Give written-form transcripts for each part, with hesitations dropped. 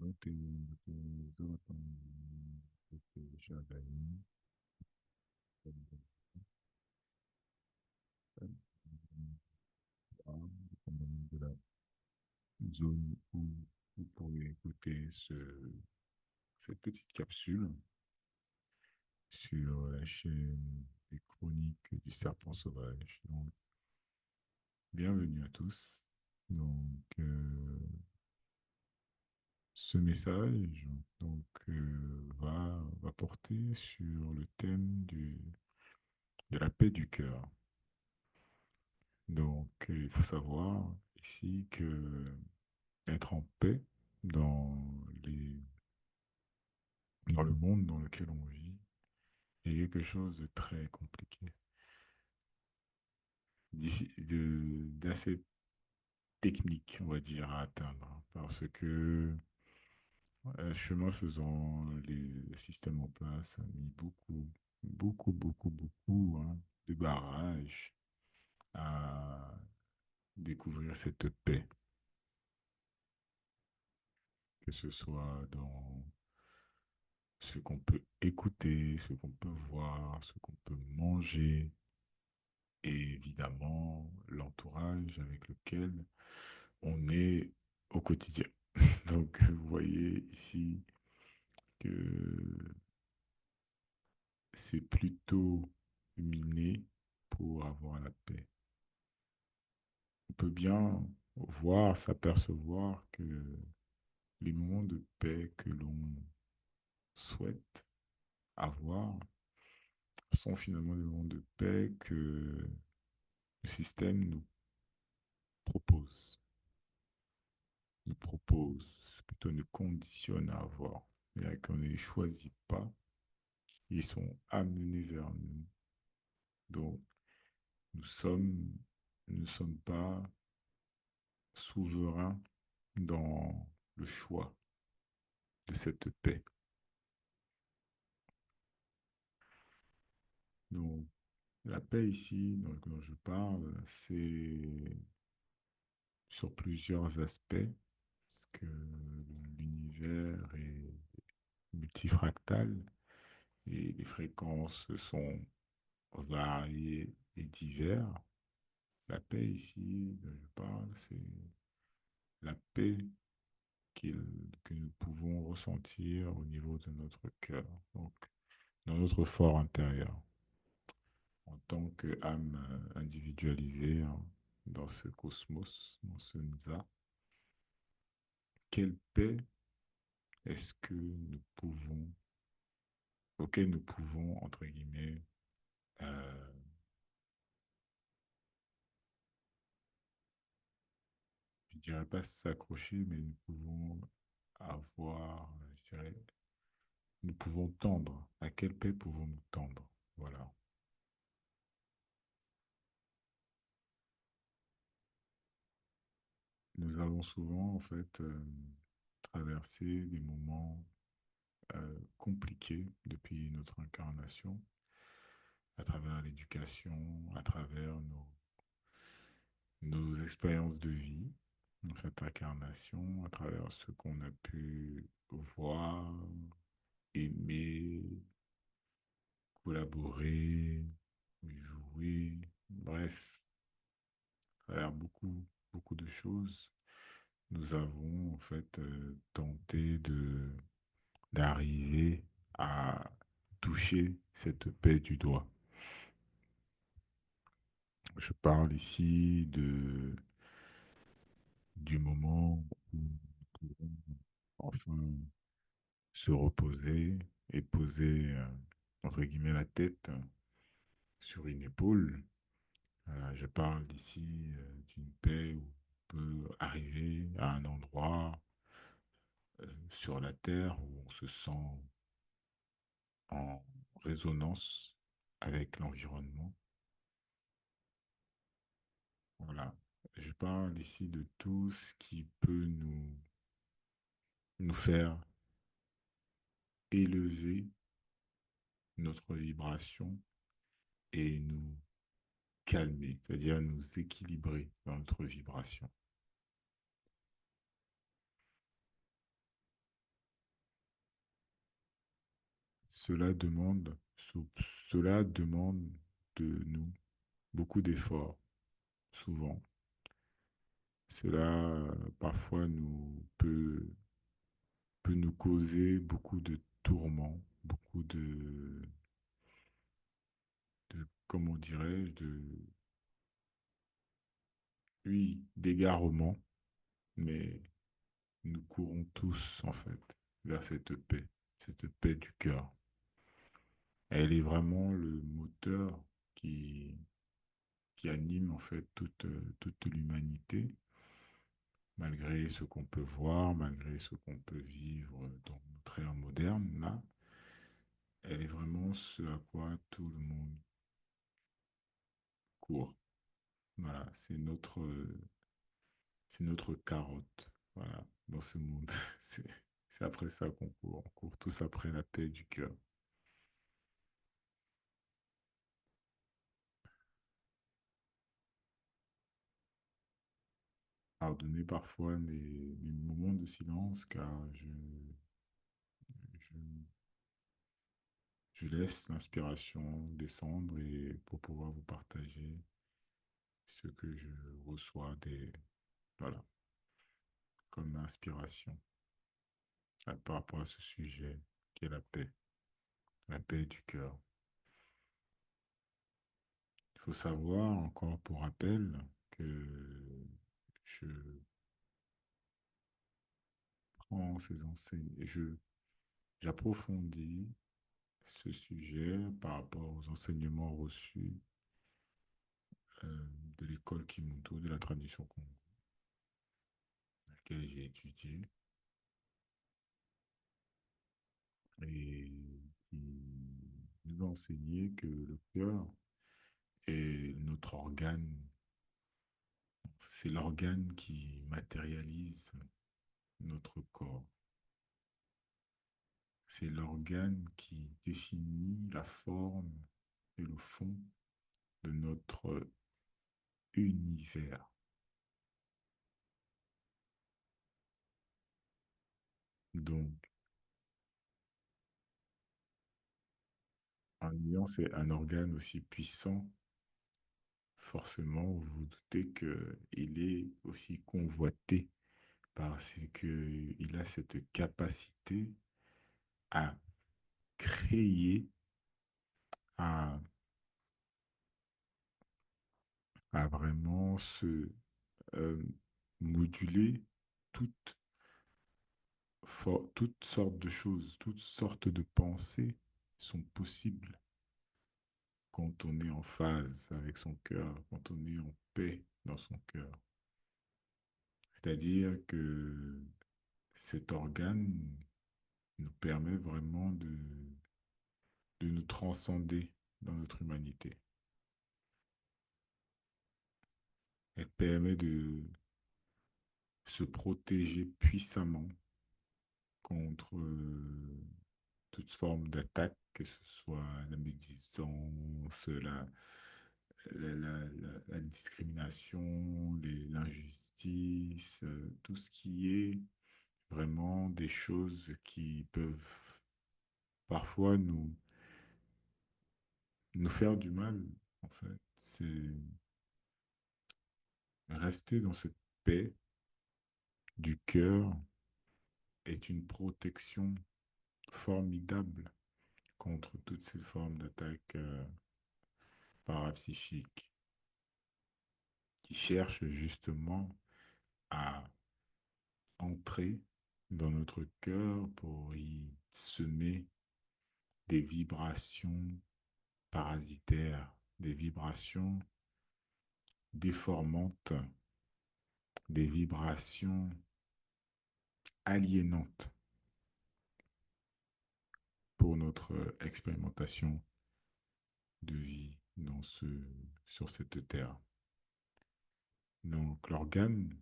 tes autres, tes chers amis, de la zone où vous pourrez écouter cette petite capsule sur la chaîne des chroniques du serpent sauvage. Donc, bienvenue à tous. Donc, ce message va porter sur le thème de la paix du cœur. Donc, il faut savoir ici que être en paix dans dans le monde dans lequel on vit est quelque chose de très compliqué, d'assez technique, on va dire, à atteindre. Parce que, chemin faisant, le système en place a mis beaucoup, hein, de barrages à découvrir cette paix, que ce soit dans ce qu'on peut écouter, ce qu'on peut voir, ce qu'on peut manger, et évidemment l'entourage avec lequel on est au quotidien. Donc, vous voyez ici que c'est plutôt miné pour avoir la paix. On peut bien voir, s'apercevoir que les moments de paix que l'on souhaite avoir sont finalement des moments de paix que le système propose, nous propose, plutôt nous conditionne à avoir. Et qu'on ne les choisit pas, ils sont amenés vers nous. Donc, nous sommes, nous ne sommes pas souverains dans le choix de cette paix. Donc, la paix ici, dont je parle, c'est sur plusieurs aspects, parce que l'univers est multifractal et les fréquences sont variées et diverses. La paix ici, dont je parle, c'est la paix que nous pouvons ressentir au niveau de notre cœur, donc dans notre fort intérieur, en tant qu'âme individualisée, hein, dans ce cosmos, dans ce nza. Quelle paix est-ce que nous pouvons, auquel nous pouvons, entre guillemets, euh, je dirais pas s'accrocher, mais nous pouvons avoir, je dirais, nous pouvons tendre. À quelle paix pouvons-nous tendre? Voilà. Nous avons souvent, en fait, traversé des moments compliqués depuis notre incarnation, à travers l'éducation, à travers nos expériences de vie, dans cette incarnation, à travers ce qu'on a pu voir, aimer, collaborer, jouer, bref, à travers beaucoup de choses, nous avons en fait tenté d'arriver à toucher cette paix du doigt. Je parle ici du moment où nous pourrons enfin se reposer et poser, entre guillemets, la tête sur une épaule. Je parle ici d'une paix où on peut arriver à un endroit sur la terre où on se sent en résonance avec l'environnement. Voilà. Je parle ici de tout ce qui peut nous faire élever notre vibration et nous calmer, c'est-à-dire nous équilibrer dans notre vibration. cela demande de nous beaucoup d'efforts, souvent. Cela parfois peut nous causer beaucoup de tourments, beaucoup comment dirais-je, oui, d'égarements, mais nous courons tous, en fait, vers cette paix du cœur. Elle est vraiment le moteur qui, qui anime, en fait, toute l'humanité, malgré ce qu'on peut voir, malgré ce qu'on peut vivre dans notre ère moderne, là. Elle est vraiment ce à quoi tout le monde court. Voilà, c'est notre carotte. Voilà, dans ce monde. C'est, c'est après ça qu'on court. On court tous après la paix du cœur. Pardonnez parfois les moments de silence car je, je laisse l'inspiration descendre et pour pouvoir vous partager ce que je reçois voilà, comme inspiration par rapport à ce sujet qui est la paix du cœur. Il faut savoir, encore pour rappel, que je prends ces enseignements, j'approfondis ce sujet par rapport aux enseignements reçus euh, de l'école Kimuntu, de la tradition Congo, à laquelle j'ai étudié, et qui nous a enseigné que le cœur est notre organe, c'est l'organe qui matérialise notre corps. C'est l'organe qui définit la forme et le fond de notre univers. Donc, en ayant c'est un organe aussi puissant, forcément, vous vous doutez qu'il est aussi convoité parce qu'il a cette capacité à créer, à, à vraiment se euh, moduler toutes, toutes sortes de choses, toutes sortes de pensées sont possibles quand on est en phase avec son cœur, quand on est en paix dans son cœur. C'est-à-dire que cet organe nous permet vraiment de nous transcender dans notre humanité. Elle permet de se protéger puissamment contre toute forme d'attaque, que ce soit la médisance, la discrimination, l'injustice, tout ce qui est vraiment des choses qui peuvent parfois nous faire du mal, en fait. C'est rester dans cette paix du cœur est une protection formidable contre toutes ces formes d'attaques parapsychiques qui cherchent justement à entrer dans notre cœur pour y semer des vibrations parasitaires, des vibrations déformantes, des vibrations aliénantes pour notre expérimentation de vie sur cette terre. Donc l'organe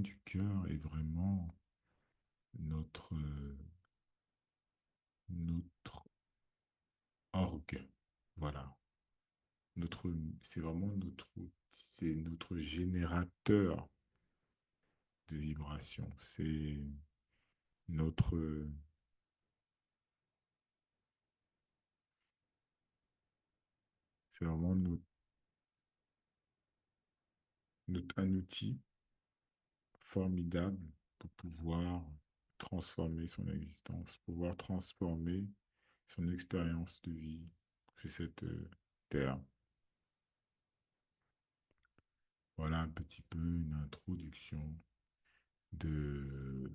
du cœur est vraiment notre, notre orgue. Voilà. C'est vraiment c'est notre générateur de vibrations. C'est notre, C'est vraiment un outil formidable pour pouvoir transformer son existence, pouvoir transformer son expérience de vie sur cette terre. Voilà un petit peu une introduction de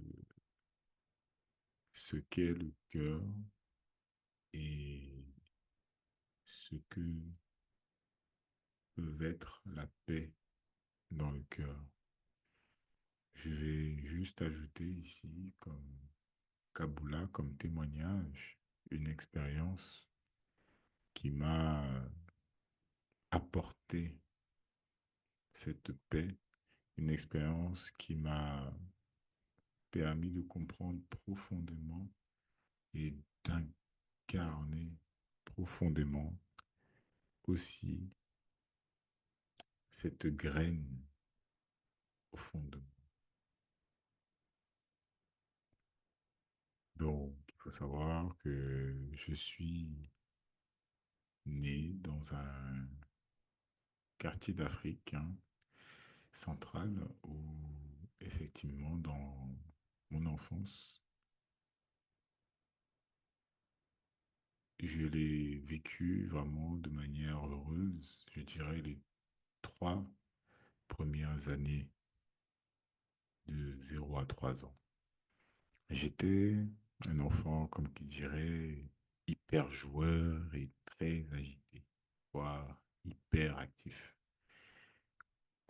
ce qu'est le cœur et ce que peut être la paix dans le cœur. Je vais juste ajouter ici, comme Kabula, comme témoignage, une expérience qui m'a apporté cette paix, une expérience qui m'a permis de comprendre profondément et d'incarner profondément aussi cette graine au fond de moi. Donc, il faut savoir que je suis né dans un quartier d'Afrique centrale où, effectivement, dans mon enfance, je l'ai vécu vraiment de manière heureuse, je dirais les 3 premières années de 0 à 3 ans. J'étais un enfant, comme qui dirait, hyper joueur et très agité, voire hyper actif.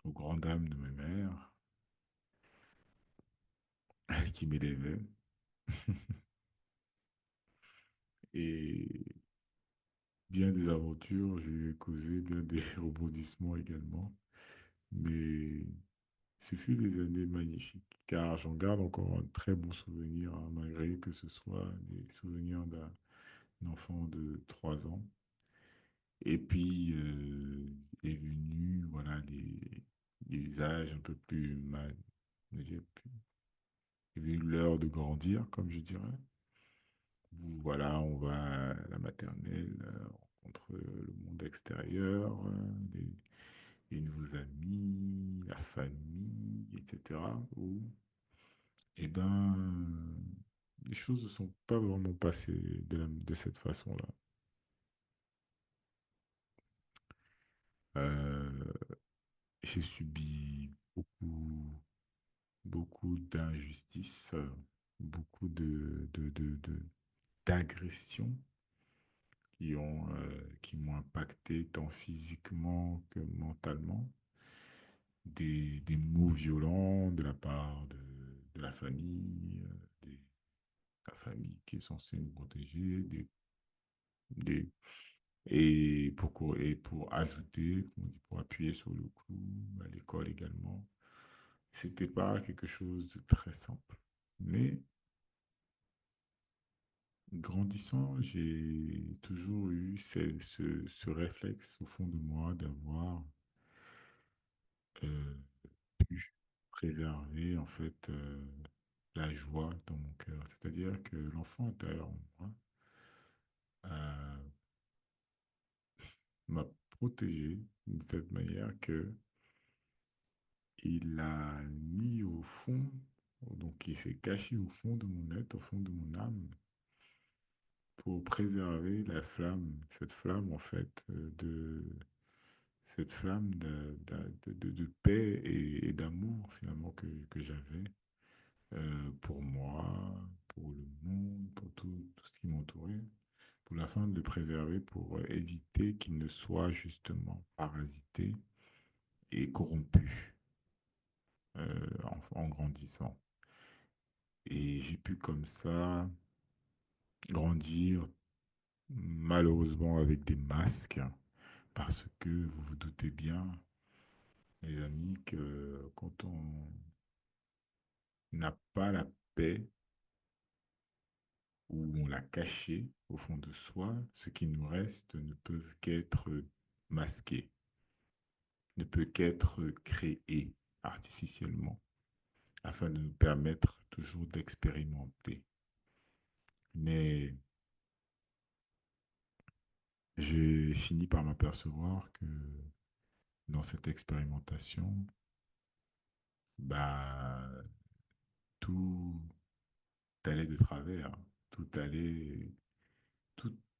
Aux grandes dames de ma mère, elle qui m'élevait, et bien des aventures, je lui ai causé bien des rebondissements également. Mais ce fut des années magnifiques, car j'en garde encore un très bon souvenir, malgré que ce soit des souvenirs d'un enfant de 3 ans. Et puis, est venu, voilà, les âges un peu plus est venu l'heure de grandir, comme je dirais. Où, voilà, on va à la maternelle, on rencontre le monde extérieur, les nouveaux amis, la famille, etc. Où, eh ben, les choses ne sont pas vraiment passées de cette façon-là. Euh, j'ai subi beaucoup d'injustices, beaucoup d'agressions qui m'ont impacté tant physiquement que mentalement. Des mots violents de la part de la famille, la famille qui est censée nous protéger, des, et pour ajouter, comme on dit, pour appuyer sur le clou, à l'école également, c'était pas quelque chose de très simple. Mais grandissant, j'ai toujours eu ce réflexe au fond de moi d'avoir euh, pu préserver en fait la joie dans mon cœur. C'est-à-dire que l'enfant intérieur en moi m'a protégé de cette manière que il a mis au fond, donc il s'est caché au fond de mon être, au fond de mon âme, pour préserver la flamme, cette flamme en fait, cette flamme de paix et d'amour finalement que j'avais pour moi, pour le monde, pour tout ce qui m'entourait, pour la fin de le préserver, pour éviter qu'il ne soit justement parasité et corrompu en grandissant. Et j'ai pu comme ça grandir malheureusement avec des masques parce que vous vous doutez bien, les amis, que quand on n'a pas la paix ou on l'a caché au fond de soi, ce qui nous reste ne peut qu'être masqué, ne peut qu'être créé artificiellement afin de nous permettre toujours d'expérimenter. Mais j'ai fini par m'apercevoir que dans cette expérimentation, bah, tout allait de travers, tout allait,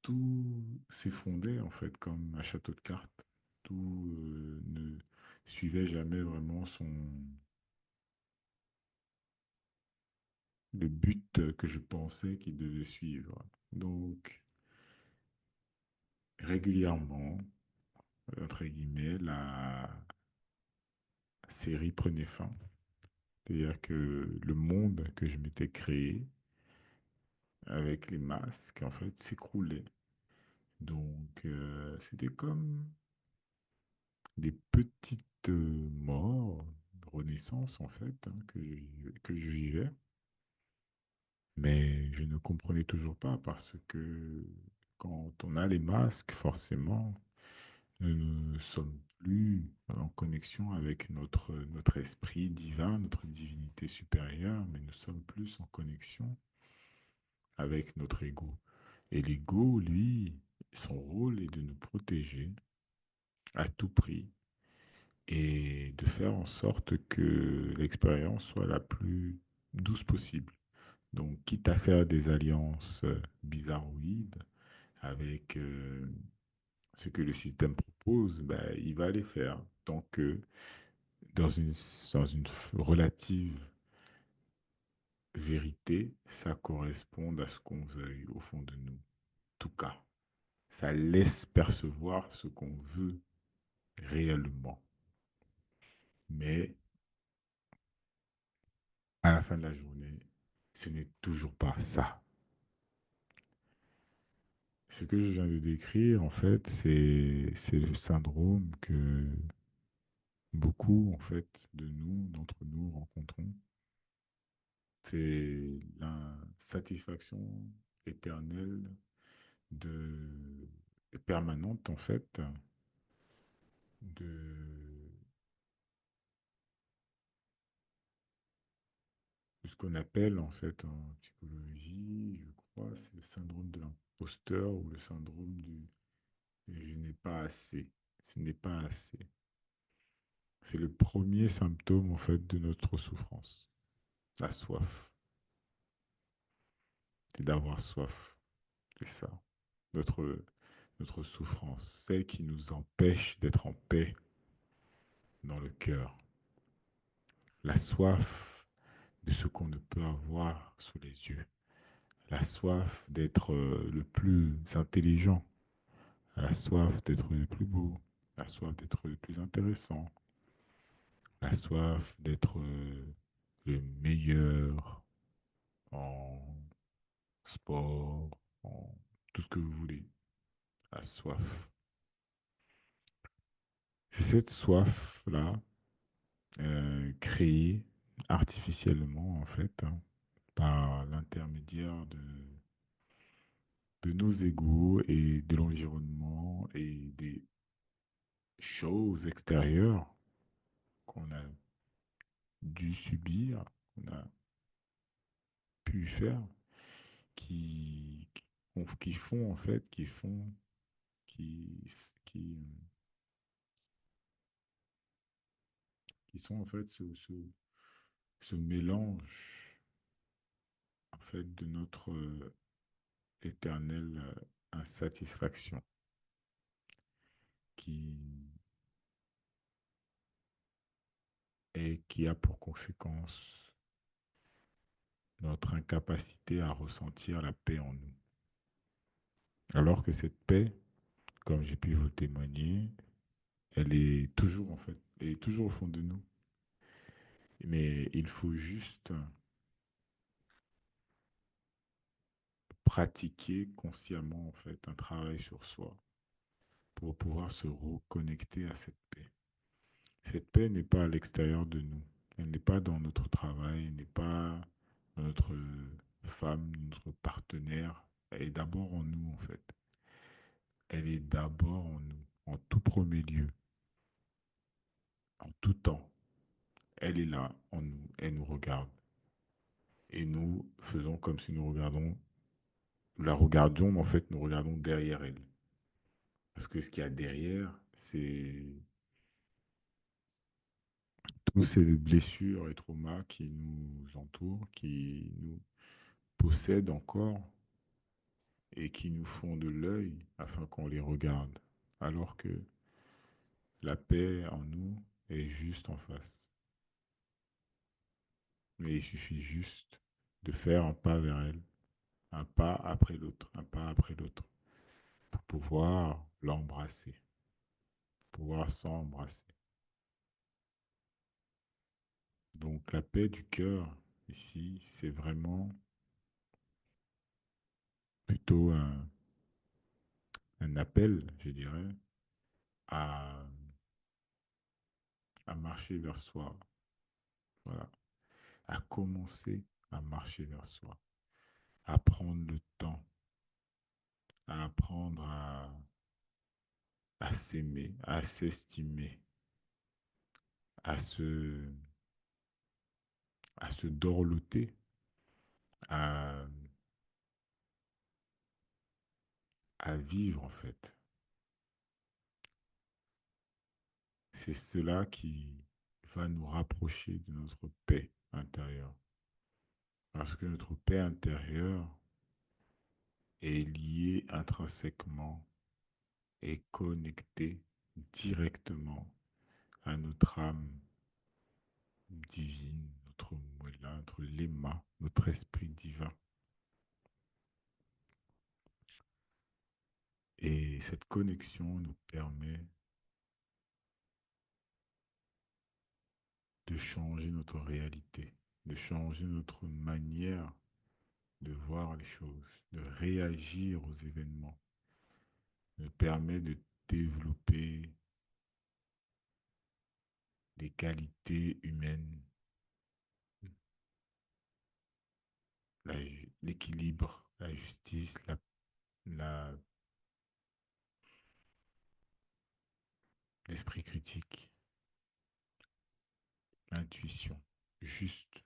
tout s'effondrait en fait comme un château de cartes. Tout ne suivait jamais vraiment le but que je pensais qu'il devait suivre. Donc, régulièrement, entre guillemets, la série prenait fin. C'est-à-dire que le monde que je m'étais créé avec les masques, en fait, s'écroulait. Donc, c'était comme des petites morts, renaissance, en fait, hein, que je vivais. Mais je ne comprenais toujours pas parce que quand on a les masques, forcément, nous ne sommes plus en connexion avec notre esprit divin, notre divinité supérieure, mais nous sommes plus en connexion avec notre ego. Et l'ego, lui, son rôle est de nous protéger à tout prix et de faire en sorte que l'expérience soit la plus douce possible. Donc, quitte à faire des alliances bizarroïdes avec ce que le système propose, ben, il va les faire. Tant que dans une relative vérité, ça corresponde à ce qu'on veuille au fond de nous. En tout cas, ça laisse percevoir ce qu'on veut réellement. Mais à la fin de la journée, ce n'est toujours pas ça. Ce que je viens de décrire, en fait, c'est le syndrome que beaucoup, en fait, de nous, d'entre nous, rencontrons. C'est l'insatisfaction éternelle de, et permanente, en fait, de, de ce qu'on appelle, en fait, en psychologie, je crois, c'est le syndrome de l'imposteur ou le syndrome du je n'ai pas assez. Ce n'est pas assez. C'est le premier symptôme, en fait, de notre souffrance. La soif. C'est d'avoir soif. C'est ça. Notre, notre souffrance. Celle qui nous empêche d'être en paix dans le cœur. La soif de ce qu'on ne peut avoir sous les yeux. La soif d'être le plus intelligent. La soif d'être le plus beau. La soif d'être le plus intéressant. La soif d'être le meilleur en sport, en tout ce que vous voulez. La soif. C'est cette soif-là, créée artificiellement, en fait, hein, par l'intermédiaire de nos égaux et de l'environnement et des choses extérieures qu'on a dû subir, qu'on a pu faire, qui font, en fait, qui, qui, qui sont, en fait, ce mélange en fait de notre éternelle insatisfaction qui qui a pour conséquence notre incapacité à ressentir la paix en nous. Alors que cette paix, comme j'ai pu vous témoigner, elle est toujours en fait, elle est toujours au fond de nous. Mais il faut juste pratiquer consciemment en fait un travail sur soi pour pouvoir se reconnecter à cette paix. Cette paix n'est pas à l'extérieur de nous. Elle n'est pas dans notre travail, elle n'est pas dans notre femme, notre partenaire. Elle est d'abord en nous, en fait. Elle est d'abord en nous, en tout premier lieu, en tout temps. Elle est là, en nous. Elle nous regarde. Et nous faisons comme si nous regardions, la regardions, mais en fait, nous regardons derrière elle. Parce que ce qu'il y a derrière, c'est toutes ces blessures et traumas qui nous entourent, qui nous possèdent encore et qui nous font de l'œil afin qu'on les regarde. Alors que la paix en nous est juste en face. Mais il suffit juste de faire un pas vers elle, un pas après l'autre, un pas après l'autre, pour pouvoir l'embrasser, pouvoir s'embrasser. Donc la paix du cœur, ici, c'est vraiment plutôt un appel, je dirais, à, à marcher vers soi. Voilà. À commencer à marcher vers soi, à prendre le temps, à apprendre à s'aimer, à s'estimer, à se, à se dorloter, à, à vivre en fait. C'est cela qui va nous rapprocher de notre paix intérieure. Parce que notre paix intérieure est liée intrinsèquement et connectée directement à notre âme divine, notre moella, notre lema, notre esprit divin. Et cette connexion nous permet de changer notre réalité, de changer notre manière de voir les choses, de réagir aux événements, nous permet de développer des qualités humaines, l'équilibre, la justice, la- l'esprit critique, l'intuition, juste,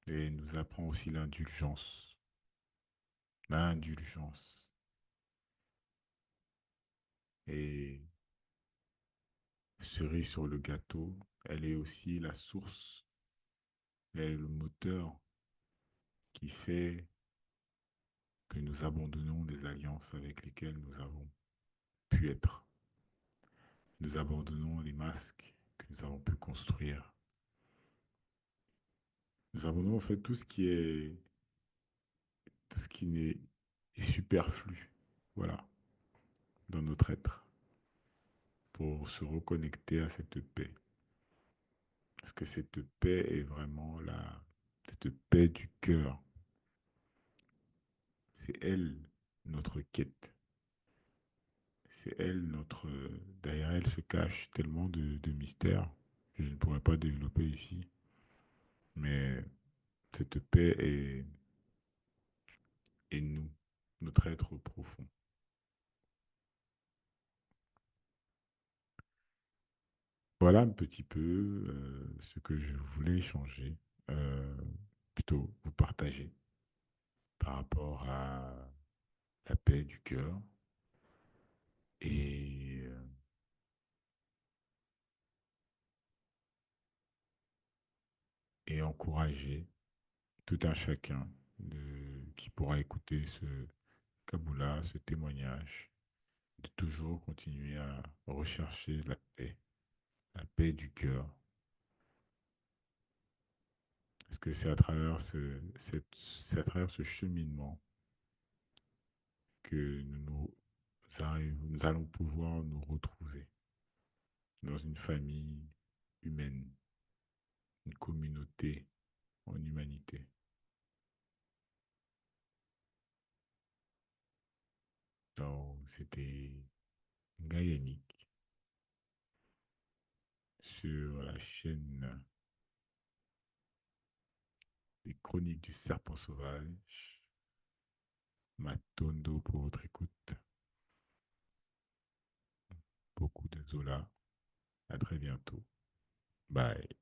et nous apprend aussi l'indulgence. L'indulgence. Et cerise sur le gâteau, elle est aussi la source, elle est le moteur qui fait que nous abandonnons des alliances avec lesquelles nous avons pu être. Nous abandonnons les masques que nous avons pu construire. Nous abandonnons en fait tout ce qui est superflu, voilà, dans notre être, pour se reconnecter à cette paix. Parce que cette paix est vraiment cette paix du cœur. C'est elle notre quête. C'est elle notre. Derrière elle se cache tellement de mystères que je ne pourrais pas développer ici. Mais cette paix est nous, notre être profond. Voilà un petit peu ce que je voulais échanger, euh, plutôt vous partager par rapport à la paix du cœur et, euh, et encourager tout un chacun qui pourra écouter ce Kaboula, ce témoignage, de toujours continuer à rechercher la paix du cœur. Parce que c'est à travers c'est à travers ce cheminement que nous allons pouvoir nous retrouver dans une famille humaine, une communauté en humanité. Donc, c'était Gaïanik sur la chaîne des Chroniques du Serpent Sauvage. Matondo pour votre écoute. Beaucoup de Zola. À très bientôt. Bye.